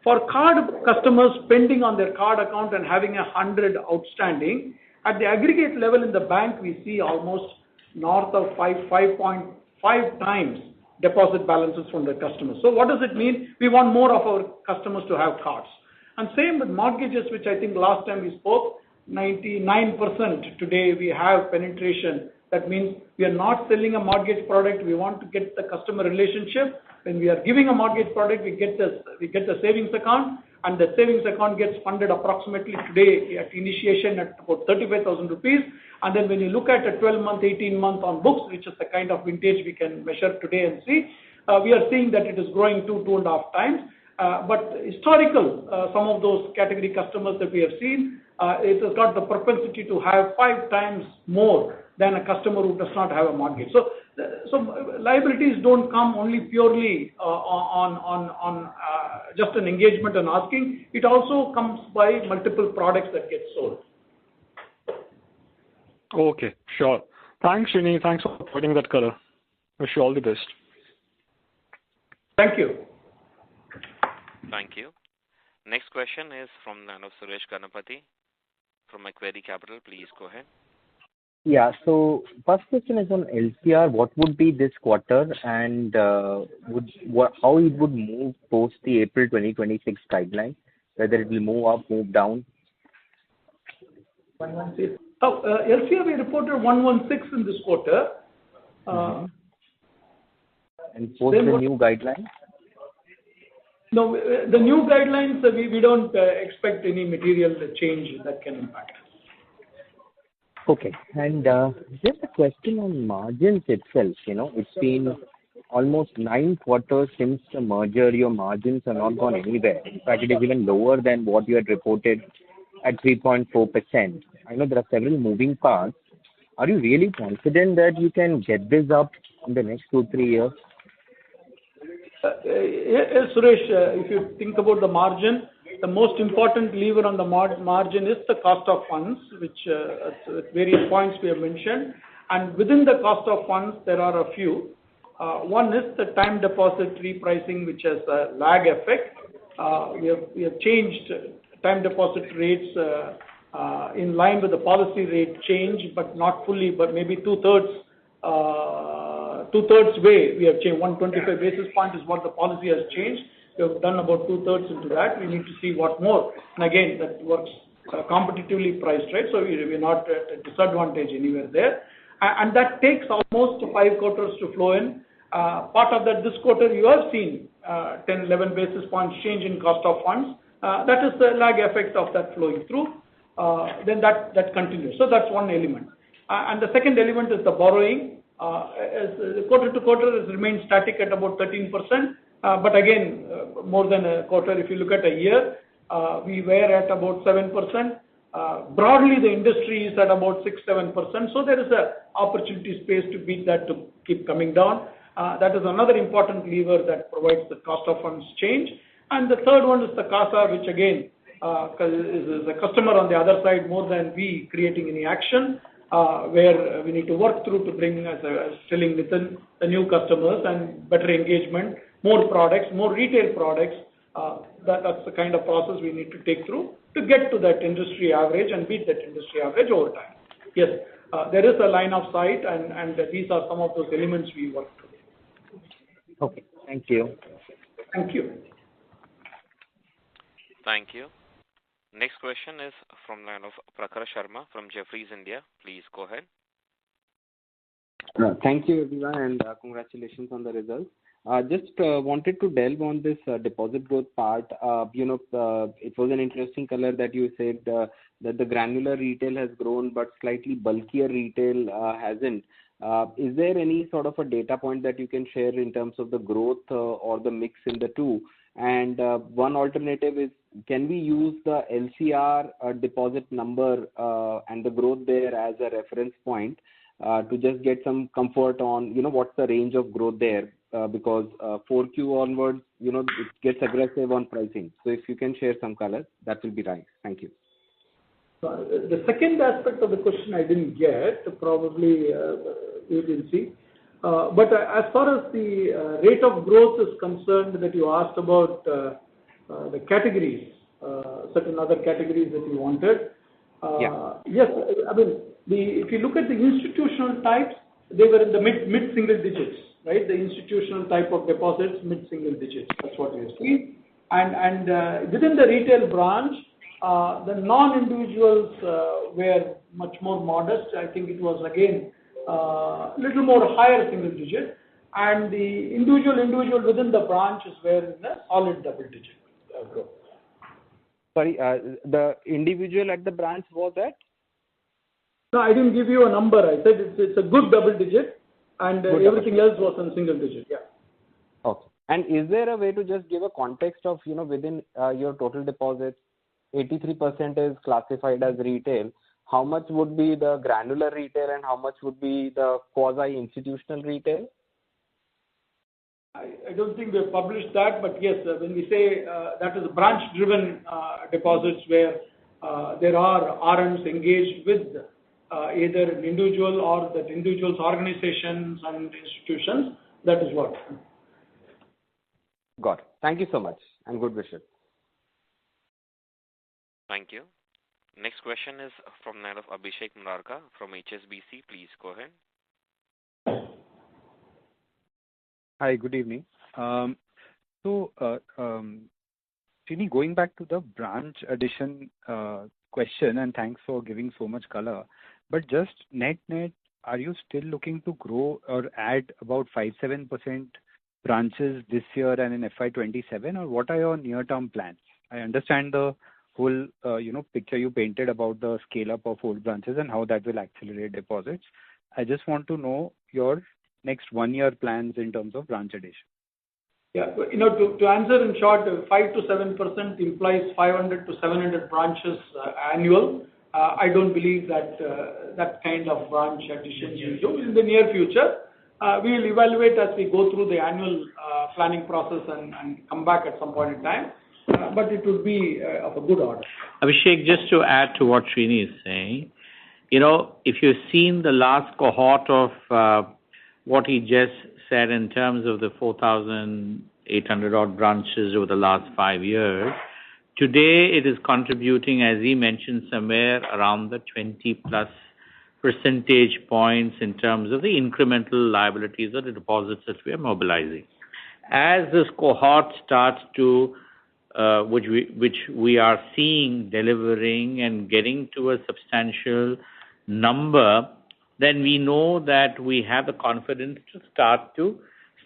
For card customers spending on their card account and having 100 outstanding, at the aggregate level in the bank, we see almost north of 5.5 times deposit balances from the customers. So what does it mean? We want more of our customers to have cards. And same with mortgages, which I think last time we spoke, 99% today we have penetration. That means we are not selling a mortgage product. We want to get the customer relationship. When we are giving a mortgage product, we get the savings account, and the savings account gets funded approximately today at initiation at about 35,000 rupees. And then when you look at a 12-month, 18-month on books, which is the kind of vintage we can measure today and see, we are seeing that it is growing 2.5 times. But historical, some of those category customers that we have seen, it has got the propensity to have 5 times more than a customer who does not have a mortgage. So liabilities don't come only purely on just an engagement and asking. It also comes by multiple products that get sold.
Okay, sure. Thanks, Srini. Thanks for putting that color. Wish you all the best.
Thank you.
Thank you. Next question is from Suresh Ganapathy from Macquarie Capital. Please go ahead.
Yeah. So first question is on LCR. What would be this quarter, and how it would move post the April 2026 guideline, whether it will move up, move down?
LCR, we reported 116 in this quarter.
And post the new guideline?
No, the new guidelines, we don't expect any material change that can impact.
Okay. And just a question on margins itself. It's been almost 9 quarters since the merger. Your margins have not gone anywhere. In fact, it is even lower than what you had reported at 3.4%. I know there are several moving parts. Are you really confident that you can get this up in the next 2-3 years?
Yes, Suresh, if you think about the margin, the most important lever on the margin is the cost of funds, which at various points we have mentioned. And within the cost of funds, there are a few. One is the time deposit repricing, which has a lag effect. We have changed time deposit rates in line with the policy rate change, but not fully, but maybe two-thirds way we have changed. 125 basis point is what the policy has changed. We have done about 2/3 into that. We need to see what more. And again, that works competitively priced, right? So we're not at a disadvantage anywhere there. And that takes almost 5 quarters to flow in. Part of that this quarter, you have seen 10-11 basis points change in cost of funds. That is the lag effect of that flowing through. Then that continues. So that's one element. And the second element is the borrowing. As quarter to quarter has remained static at about 13%. But again, more than a quarter, if you look at a year, we were at about 7%. Broadly, the industry is at about 6-7%. So there is an opportunity space to beat that to keep coming down. That is another important lever that provides the cost of funds change. And the third one is the CASA, which again is a customer on the other side more than we creating any action, where we need to work through to bring, as I was telling Nitin, the new customers and better engagement, more products, more retail products. That's the kind of process we need to take through to get to that industry average and beat that industry average over time. Yes, there is a line of sight, and these are some of those elements we work through.
Okay, thank you.
Thank you.
Thank you. Next question is from the line of Prakhar Sharma from Jefferies India. Please go ahead.
Thank you, everyone, and congratulations on the results. Just wanted to delve on this deposit growth part. It was an interesting color that you said that the granular retail has grown, but slightly bulkier retail hasn't. Is there any sort of a data point that you can share in terms of the growth or the mix in the two? And one alternative is, can we use the LCR deposit number and the growth there as a reference point to just get some comfort on, what's the range of growth there? Because 4Q onwards, it gets aggressive on pricing. So if you can share some color, that will be right. Thank you.
The second aspect of the question I didn't get, probably we will see. But as far as the rate of growth is concerned that you asked about the categories, certain other categories that you wanted. Yes, I mean, if you look at the institutional types, they were in the mid-single digits, right? The institutional type of deposits, mid-single digits. That's what we see. And within the retail branch, the non-individuals were much more modest. I think it was again a little more higher single digit. And the individual within the branch is where in a solid double digit growth.
Sorry, the individual at the branch was at?
No, I didn't give you a number. I said it's a good double digit, and everything else was in single digit. Yeah.
And is there a way to just give a context of, within your total deposits, 83% is classified as retail. How much would be the granular retail and how much would be the quasi-institutional retail?
I don't think we've published that, but yes, when we say that is branch-driven deposits where there are RMs engaged with either an individual or that individual's organizations and institutions, that is what.
Got it. Thank you so much and good wishes.
Thank you. Next question is from the line of Abhishek Murarka from HSBC. Please go ahead.
Hi, good evening. Srini, going back to the branch addition question, and thanks for giving so much color, but just net, are you still looking to grow or add about 5-7% branches this year and in FY27, or what are your near-term plans? I understand the whole picture you painted about the scale-up of old branches and how that will accelerate deposits. I just want to know your next 1-year plans in terms of branch addition.
Yeah, to answer in short, 5 to 7% implies 500 to 700 branches annual. I don't believe that that kind of branch additions will do in the near future. We will evaluate as we go through the annual planning process and come back at some point in time. But it would be of a good order.
Abhishek, just to add to what Srini is saying, if you've seen the last cohort of what he just said in terms of the 4,800 odd branches over the last 5 years, today it is contributing, as he mentioned, somewhere around the 20 plus percentage points in terms of the incremental liabilities or the deposits that we are mobilizing. As this cohort starts to which we are seeing delivering and getting to a substantial number, then we know that we have the confidence to start to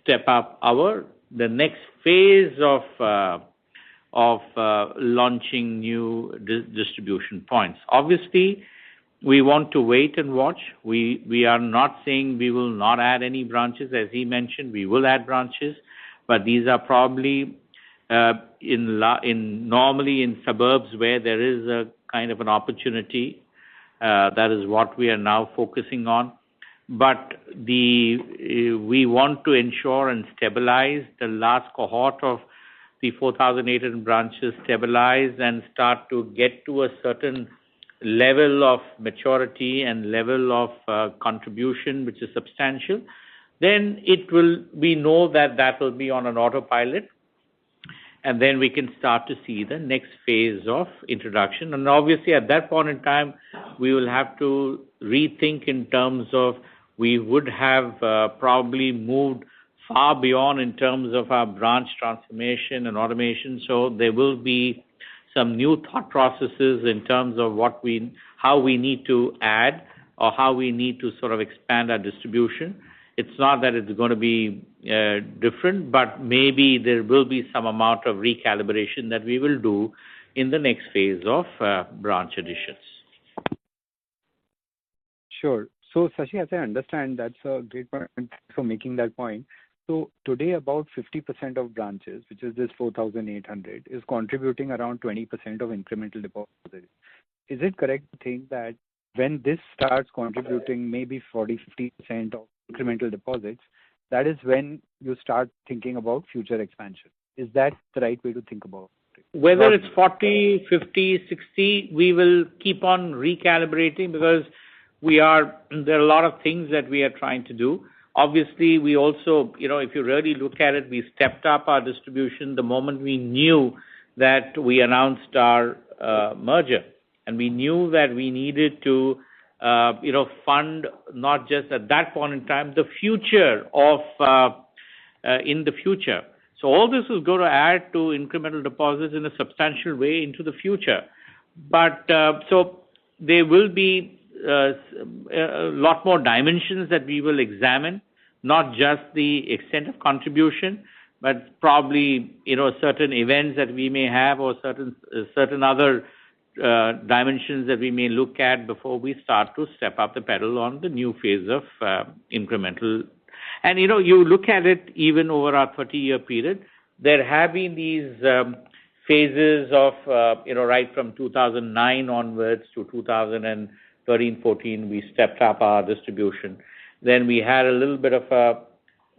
step up the next phase of launching new distribution points. Obviously, we want to wait and watch. We are not saying we will not add any branches. As he mentioned, we will add branches, but these are probably normally in suburbs where there is a kind of an opportunity. That is what we are now focusing on. But we want to ensure and stabilize the last cohort of the 4,800 branches, stabilize and start to get to a certain level of maturity and level of contribution, which is substantial. Then we know that will be on an autopilot. And then we can start to see the next phase of introduction. And obviously, at that point in time, we will have to rethink in terms of we would have probably moved far beyond in terms of our branch transformation and automation. So there will be some new thought processes in terms of how we need to add or how we need to sort of expand our distribution. It's not that it's going to be different, but maybe there will be some amount of recalibration that we will do in the next phase of branch additions.
Sure. So, Sashi, as I understand, that's a great point for making that point. So today, about 50% of branches, which is this 4,800, is contributing around 20% of incremental deposits. Is it correct to think that when this starts contributing maybe 40-50% of incremental deposits, that is when you start thinking about future expansion? Is that the right way to think about it?
Whether it's 40, 50, 60, we will keep on recalibrating because there are a lot of things that we are trying to do. Obviously, we also, if you really look at it, we stepped up our distribution the moment we knew that we announced our merger. And we knew that we needed to, fund not just at that point in time, the future of, in the future. So all this is going to add to incremental deposits in a substantial way into the future. But so there will be a lot more dimensions that we will examine, not just the extent of contribution, but probably, certain events that we may have or certain other dimensions that we may look at before we start to step up the pedal on the new phase of incremental. And you look at it even over our 30-year period, there have been these phases of, right from 2009 onwards to 2013, 14, we stepped up our distribution. Then we had a little bit of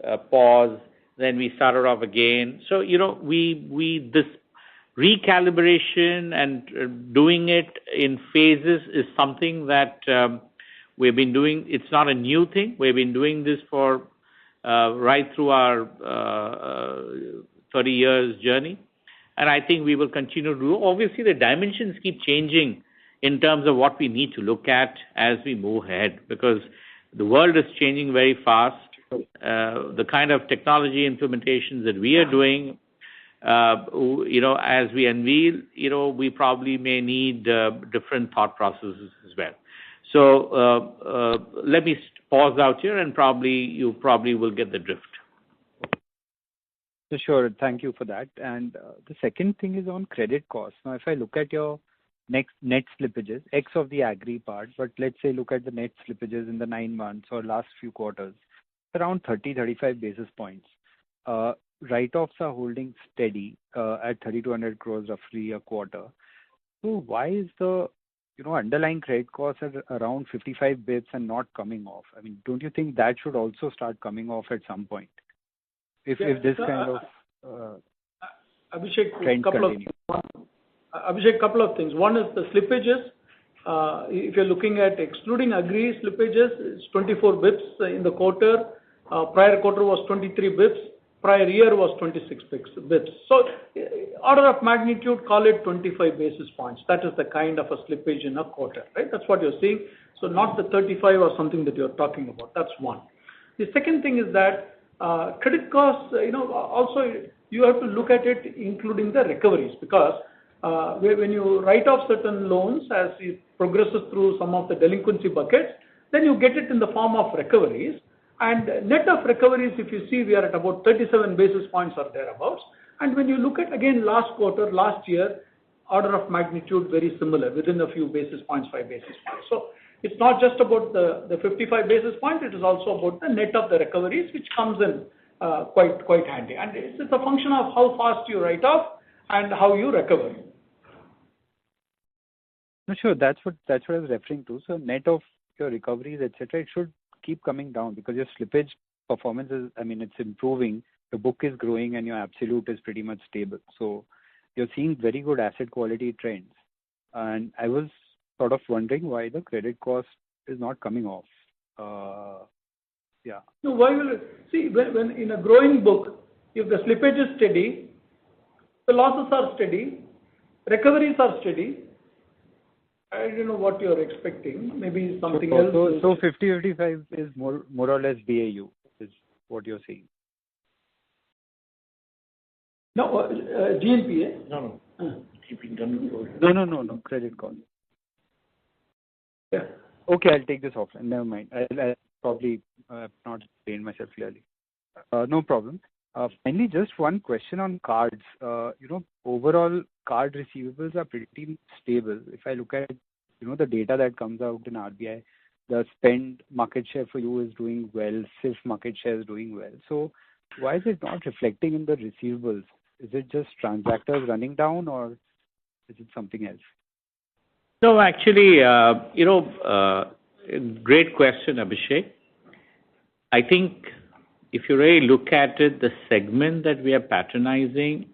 a pause. Then we started off again. So, this recalibration and doing it in phases is something that we've been doing. It's not a new thing. We've been doing this for right through our 30 years journey. And I think we will continue to do. Obviously, the dimensions keep changing in terms of what we need to look at as we move ahead, because the world is changing very fast. The kind of technology implementations that we are doing, as we unveil, we probably may need different thought processes as well. So let me pause out here, and you will get the drift.
Sure, thank you for that. And the second thing is on credit costs. Now, if I look at your net slippages, X of the agri part, but let's say look at the net slippages in the 9 months or last few quarters, around 30-35 basis points. Write-offs are holding steady at 3,200 crores roughly a quarter. So why is the underlying credit costs at around 55 bips and not coming off? I mean, don't you think that should also start coming off at some point? If this kind of
Abhishek,
trend continues.
Abhishek, couple of things. One is the slippages. If you're looking at excluding agri slippages, it's 24 bips in the quarter. Prior quarter was 23 bips. Prior year was 26 bips. So order of magnitude, call it 25 basis points. That is the kind of a slippage in a quarter, right? That's what you're seeing. So not the 35 or something that you're talking about. That's one. The second thing is that credit costs, also you have to look at it including the recoveries, because when you write off certain loans as it progresses through some of the delinquency buckets, then you get it in the form of recoveries. And net of recoveries, if you see, we are at about 37 basis points or thereabouts. And when you look at, again, last quarter, last year, order of magnitude very similar, within a few basis points, 5 basis points. So it's not just about the 55 basis points, it is also about the net of the recoveries, which comes in quite handy. And it's a function of how fast you write off and how you recover.
No, sure, that's what I was referring to. So net of your recoveries, etc., it should keep coming down because your slippage performance is, it's improving. The book is growing and your absolute is pretty much stable. So you're seeing very good asset quality trends. And I was sort of wondering why the credit cost is not coming off. Yeah.
No, why will it? See, when in a growing book, if the slippage is steady, the losses are steady, recoveries are steady. I don't know what you're expecting. Maybe something else.
So 50-55 is more or less BAU, is what you're saying.
No, GNPA?
No.
No. Credit cost.
Yeah.
Okay, I'll take this offline. Never mind. I'll probably not explain myself clearly. No problem. Finally, just one question on cards. Overall card receivables are pretty stable. If I look at, the data that comes out in RBI, the spend market share for you is doing well, SIF market share is doing well. So why is it not reflecting in the receivables? Is it just transactors running down or is it something else?
No, actually, great question, Abhishek. I think if you really look at it, the segment that we are patronizing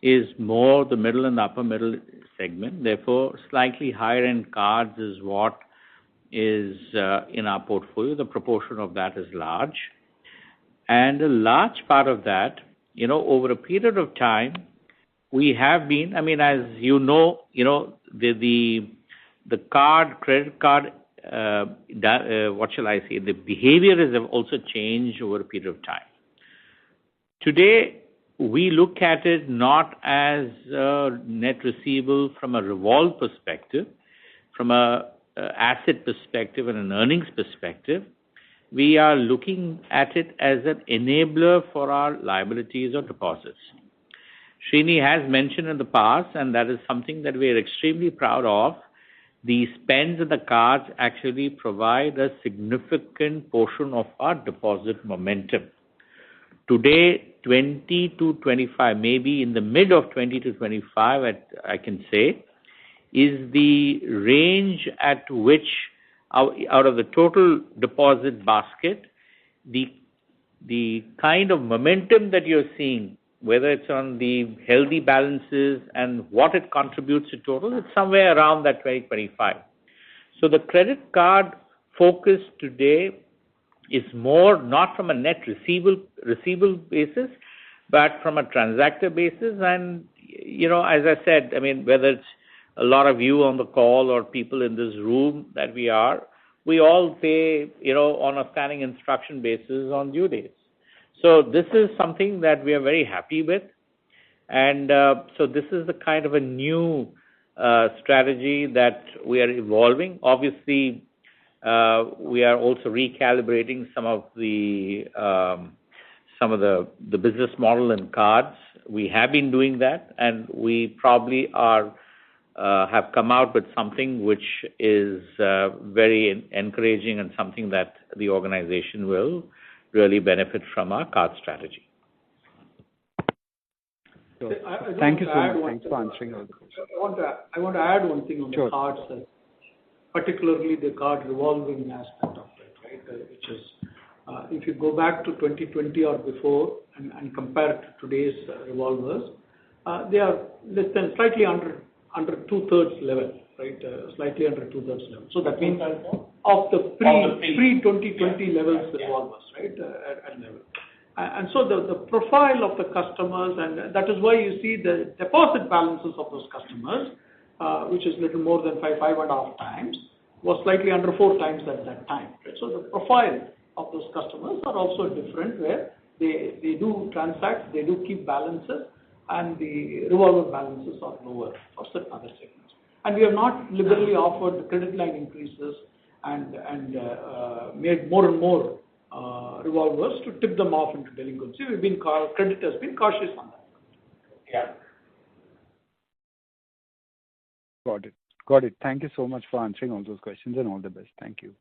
is more the middle and upper middle segment. Therefore, slightly higher end cards is what is in our portfolio. The proportion of that is large. And a large part of that, over a period of time, we have been, as the credit card, what shall I say, the behavior has also changed over a period of time. Today, we look at it not as a net receivable from a revolve perspective, from a asset perspective and an earnings perspective. We are looking at it as an enabler for our liabilities or deposits. Srini has mentioned in the past, and that is something that we are extremely proud of, the spends and the cards actually provide a significant portion of our deposit momentum. Today, 20 to 25, maybe in the mid of 20 to 25, I can say, is the range at which out of the total deposit basket, the kind of momentum that you're seeing, whether it's on the healthy balances and what it contributes to total, it's somewhere around that 2025. So the credit card focus today is more not from a net receivable basis, but from a transactor basis. And, as I said, whether it's a lot of you on the call or people in this room that we all pay, on a standing instruction basis on due dates. So this is something that we are very happy with. And so this is the kind of a new strategy that we are evolving. Obviously, we are also recalibrating some of the business model and cards. We have been doing that, and we probably have come out with something which is very encouraging and something that the organization will really benefit from our card strategy.
Sure. Thank you so much. Thanks for answering all the questions.
I want to add one thing on the cards, particularly the card revolving aspect of it, right? Which is, if you go back to 2020 or before and compare it to today's revolvers, they are less than slightly under 2/3 level, right? Slightly under 2/3 level. So that means of the pre-2020 levels revolvers, right? At level. And so the profile of the customers, and that is why you see the deposit balances of those customers, which is little more than 5.5 times, was slightly under 4 times at that time. Right? So the profile of those customers are also different, where they do transact, they do keep balances, and the revolver balances are lower for certain other segments. And we have not liberally offered credit line increases and made more and more revolvers to tip them off into delinquency. Credit has been cautious on that. Yeah.
Got it. Thank you so much for answering all those questions, and all the best. Thank you.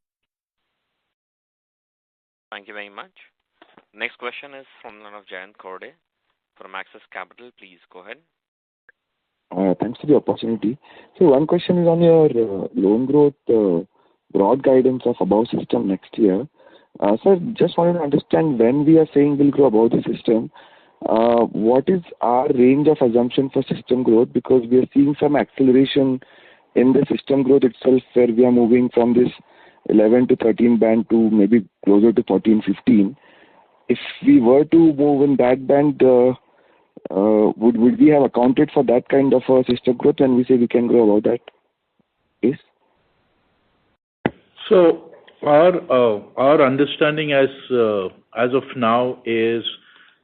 Thank you very much. Next question is from one of Jayant Korde from Axis Capital. Please go ahead.
Thanks for the opportunity. So one question is on your loan growth broad guidance of above system next year. Sir, just wanted to understand, when we are saying we'll grow above the system, what is our range of assumption for system growth? Because we are seeing some acceleration in the system growth itself, where we are moving from this 11 to 13 band to maybe closer to 14, 15. If we were to move in that band, would we have accounted for that kind of a system growth when we say we can grow above that? Yes.
So our understanding as of now is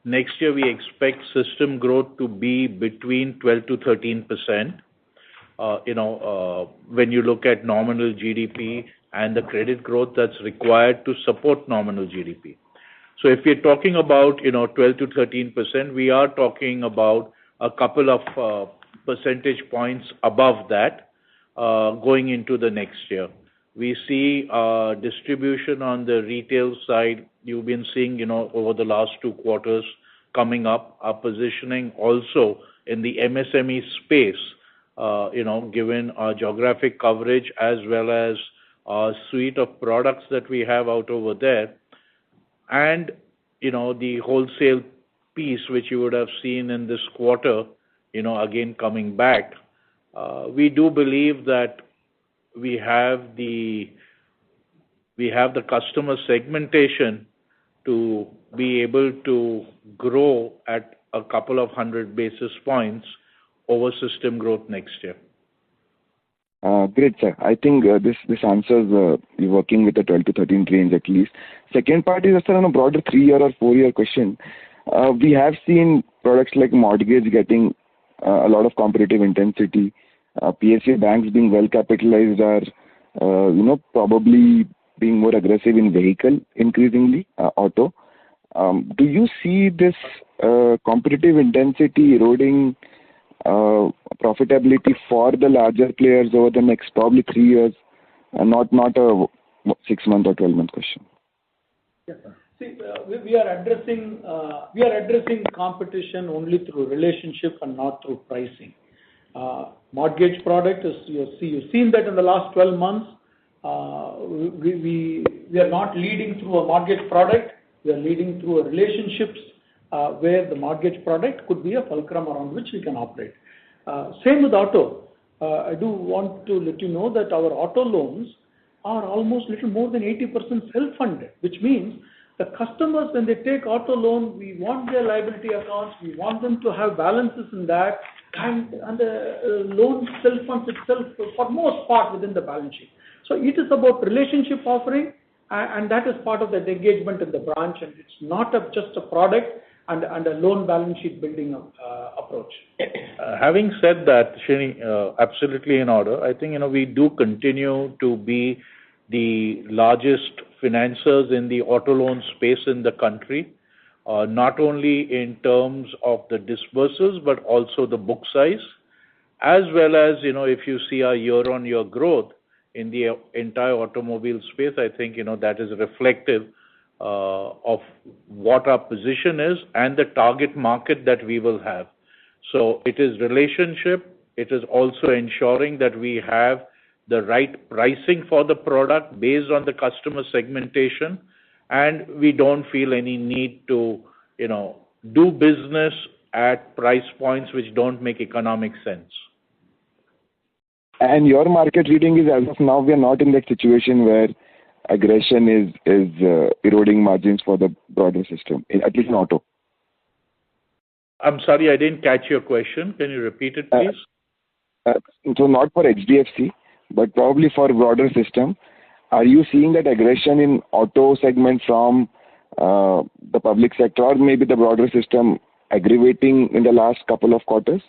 next year we expect system growth to be between 12 to 13%. When you look at nominal GDP and the credit growth that's required to support nominal GDP. So if we're talking about 12 to 13%, we are talking about a couple of percentage points above that going into the next year. We see distribution on the retail side. You've been seeing, over the last 2 quarters coming up, our positioning also in the MSME space, given our geographic coverage as well as our suite of products that we have out over there. And, the wholesale piece, which you would have seen in this quarter, again coming back. We do believe that we have the customer segmentation to be able to grow at a couple of 100 basis points over system growth next year.
Great, sir. I think this answers you're working with the 12 to 13 range at least. Second part is, sir, on a broader 3-year or 4-year question. We have seen products like mortgage getting a lot of competitive intensity. PSA banks being well capitalized are, probably being more aggressive in vehicle increasingly, auto. Do you see this competitive intensity eroding profitability for the larger players over the next probably 3 years, and not a 6-month or 12-month question.
Yes, sir. See, we are addressing competition only through relationship and not through pricing. Mortgage product is, you've seen that in the last 12 months, we are not leading through a mortgage product. We are leading through relationships where the mortgage product could be a fulcrum around which we can operate. Same with auto. I do want to let you know that our auto loans are almost little more than 80% self-funded, which means the customers, when they take auto loan, we want their liability accounts, we want them to have balances in that, and the loan self-funds itself for most part within the balance sheet. So it is about relationship offering, and that is part of the engagement in the branch, and it's not just a product and a loan balance sheet building approach.
Having said that, Srini, absolutely in order, I think we do continue to be the largest financiers in the auto loan space in the country, not only in terms of the disbursals but also the book size, as well as if you see our year-on-year growth in the entire automobile space. I think that is reflective of what our position is and the target market that we will have. So it is relationship. It is also ensuring that we have the right pricing for the product based on the customer segmentation, and we don't feel any need to do business at price points which don't make economic sense.
And your market reading is, as of now, we are not in that situation where aggression is eroding margins for the broader system, at least in auto.
I'm sorry, I didn't catch your question. Can you repeat it, please?
So not for HDFC, but probably for broader system. Are you seeing that aggression in auto segment from the public sector or maybe the broader system aggravating in the last couple of quarters?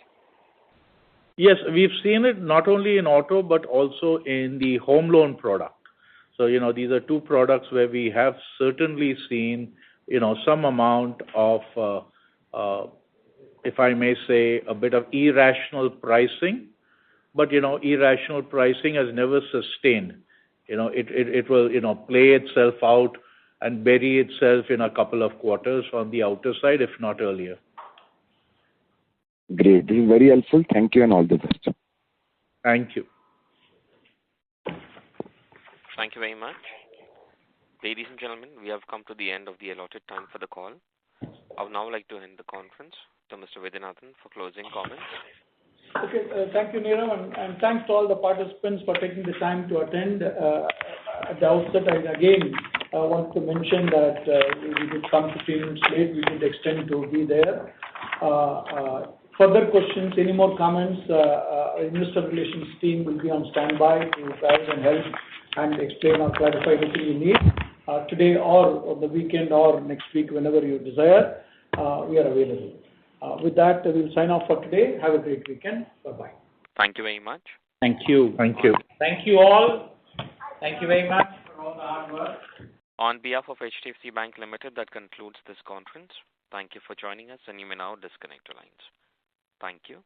Yes, we've seen it not only in auto but also in the home loan product. So, these are two products where we have certainly seen, some amount of, if I may say, a bit of irrational pricing. But, irrational pricing has never sustained. It will, play itself out and bury itself in a couple of quarters on the outer side, if not earlier.
Great. This is very helpful. Thank you and all the best.
Thank you.
Thank you very much. Ladies and gentlemen, we have come to the end of the allotted time for the call. I would now like to end the conference to Mr. Vidyanathan for closing comments.
Okay, thank you, Neerav, and thanks to all the participants for taking the time to attend. At the outset, I again want to mention that we did come 15 minutes late. We did extend to be there. Further questions, any more comments, Investor Relations team will be on standby to guide and help and explain or clarify anything you need. Today or on the weekend or next week, whenever you desire, we are available. With that, we'll sign off for today. Have a great weekend. Bye-bye.
Thank you very much.
Thank you.
Thank you.
Thank you all. Thank you very much for all the hard work.
On behalf of HDFC Bank Limited, that concludes this conference. Thank you for joining us, and you may now disconnect your lines. Thank you.